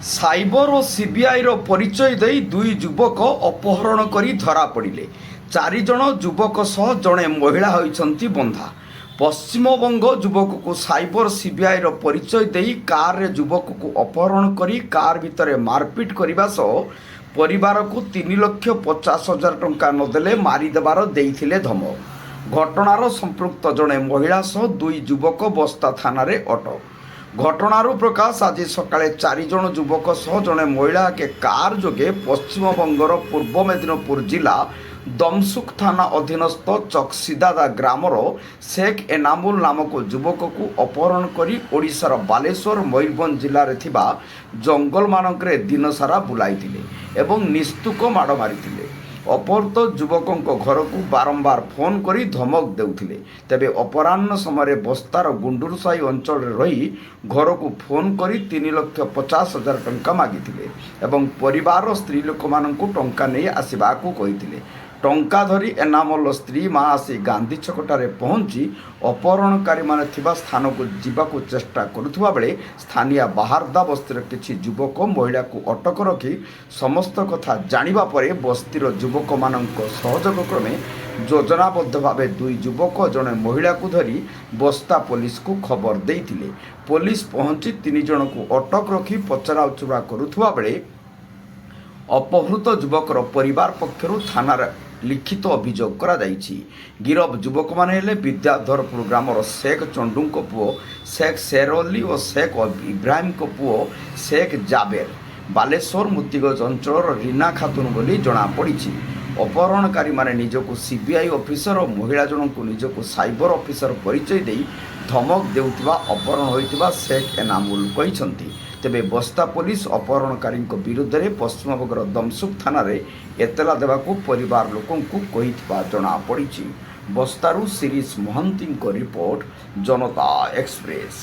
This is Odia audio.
ସାଇବର ଓ ସିବିଆଇର ପରିଚୟ ଦେଇ ଦୁଇ ଯୁବକ ଅପହରଣ କରି ଧରାପଡ଼ିଲେ। 4 ଜଣ ଯୁବକ ସହ ଜଣେ ମହିଳା ହୋଇଛନ୍ତି ବନ୍ଧା। ପଶ୍ଚିମବଙ୍ଗ ଯୁବକକୁ ସାଇବର ସିବିଆଇର ପରିଚୟ ଦେଇ କାରରେ ଯୁବକକୁ ଅପହରଣ କରି କାର୍ ଭିତରେ ମାରପିଟ କରିବା ସହ ପରିବାରକୁ 3,50,000 ଟଙ୍କା ନଦେଲେ ମାରିଦେବାର ଦେଇଥିଲେ ଧମକ। ଘଟଣାର ସମ୍ପୃକ୍ତ ଜଣେ ମହିଳା ସହ ଦୁଇ ଯୁବକ ବସ୍ତା ଥାନାରେ ଅଟକ। ଘଟଣାରୁ ପ୍ରକାଶ ଆଜି ସକାଳେ 4 ଜଣ ଯୁବକ ସହ ଜଣେ ମହିଳାକେ କାର୍ ଯୋଗେ ପଶ୍ଚିମବଙ୍ଗର ପୂର୍ବ ମେଦିନପୁର ଜିଲ୍ଲା ଦମସୁକ ଥାନା ଅଧୀନସ୍ଥ ଚକସିଦାଦା ଗ୍ରାମର ଶେଖ୍ ଏନାମୁଲ ନାମକ ଯୁବକକୁ ଅପହରଣ କରି ଓଡ଼ିଶାର ବାଲେଶ୍ୱର ମୟୂରଭଞ୍ଜ ଜିଲ୍ଲାରେ ଥିବା ଜଙ୍ଗଲମାନଙ୍କରେ ଦିନସାରା ବୁଲାଇଥିଲେ ଏବଂ ନିସ୍ତୁକ ମାଡ଼ ମାରିଥିଲେ। ଅପହୃତ ଯୁବକଙ୍କ ଘରକୁ ବାରମ୍ବାର ଫୋନ୍ କରି ଧମକ ଦେଉଥିଲେ। ତେବେ ଅପରାହ୍ନ ସମୟରେ ବସ୍ତାର ଗୁଣ୍ଡୁରୁ ସାହି ଅଞ୍ଚଳରେ ରହି ଘରକୁ ଫୋନ୍ କରି 3,50,000 ଟଙ୍କା ମାଗିଥିଲେ ଏବଂ ପରିବାରର ସ୍ତ୍ରୀ ଲୋକମାନଙ୍କୁ ଟଙ୍କା ନେଇ ଆସିବାକୁ କହିଥିଲେ। ଟଙ୍କା ଧରି ଏନାମଲର ସ୍ତ୍ରୀ ମା ଆସି ଗାନ୍ଧୀ ଛକଠାରେ ପହଞ୍ଚି ଅପହରଣକାରୀମାନେ ଥିବା ସ୍ଥାନକୁ ଯିବାକୁ ଚେଷ୍ଟା କରୁଥିବା ବେଳେ ସ୍ଥାନୀୟ ବାହାରଦା ବସ୍ତିର କିଛି ଯୁବକ ମହିଳାକୁ ଅଟକ ରଖି ସମସ୍ତ କଥା ଜାଣିବା ପରେ ବସ୍ତିର ଯୁବକମାନଙ୍କ ସହଯୋଗ କ୍ରମେ ଯୋଜନାବଦ୍ଧ ଭାବେ ଦୁଇ ଯୁବକ ଜଣେ ମହିଳାକୁ ଧରି ବସ୍ତା ପୋଲିସକୁ ଖବର ଦେଇଥିଲେ। ପୋଲିସ ପହଞ୍ଚି 3 ଜଣଙ୍କୁ ଅଟକ ରଖି ପଚରାଉଚରା କରୁଥିବା ବେଳେ ଅପହୃତ ଯୁବକର ପରିବାର ପକ୍ଷରୁ ଥାନାରେ ଲିଖିତ ଅଭିଯୋଗ କରାଯାଇଛି। ଗିରଫ ଯୁବକମାନେ ହେଲେ ବିଦ୍ୟାଧରପୁର ଗ୍ରାମର ଶେଖ୍ ଚଣ୍ଡୁଙ୍କ ପୁଅ ଶେଖ୍ ଶେର ଅଲି ଓ ଶେଖ୍ ଇବ୍ରାହିମଙ୍କ ପୁଅ ଶେଖ୍ ଜାବେର, ବାଲେଶ୍ୱର ମୁତିଗଞ୍ଜ ଅଞ୍ଚଳର ରୀନା ଖାତୁନ ବୋଲି ଜଣାପଡ଼ିଛି। ଅପହରଣକାରୀମାନେ ନିଜକୁ ସିବିଆଇ ଅଫିସର ଓ ମହିଳା ଜଣଙ୍କୁ ନିଜକୁ ସାଇବର ଅଫିସର ପରିଚୟ ଦେଇ ଧମକ ଦେଉଥିବା ଅପହରଣ ହୋଇଥିବା ଶେଖ୍ ଏନାମୁଲ କହିଛନ୍ତି। ତେବେ ବସ୍ତା ପୋଲିସ ଅପହରଣକାରୀଙ୍କ ବିରୁଦ୍ଧରେ ପଶ୍ଚିମବଙ୍ଗର ଦମସୁକ ଥାନାରେ ଏତଲା ଦେବାକୁ ପରିବାର ଲୋକଙ୍କୁ କହିଥିବା ଜଣାପଡ଼ିଛି। ବସ୍ତାରୁ ଶିରିଷ ମହାନ୍ତିଙ୍କ ରିପୋର୍ଟ, ଜନତା ଏକ୍ସପ୍ରେସ।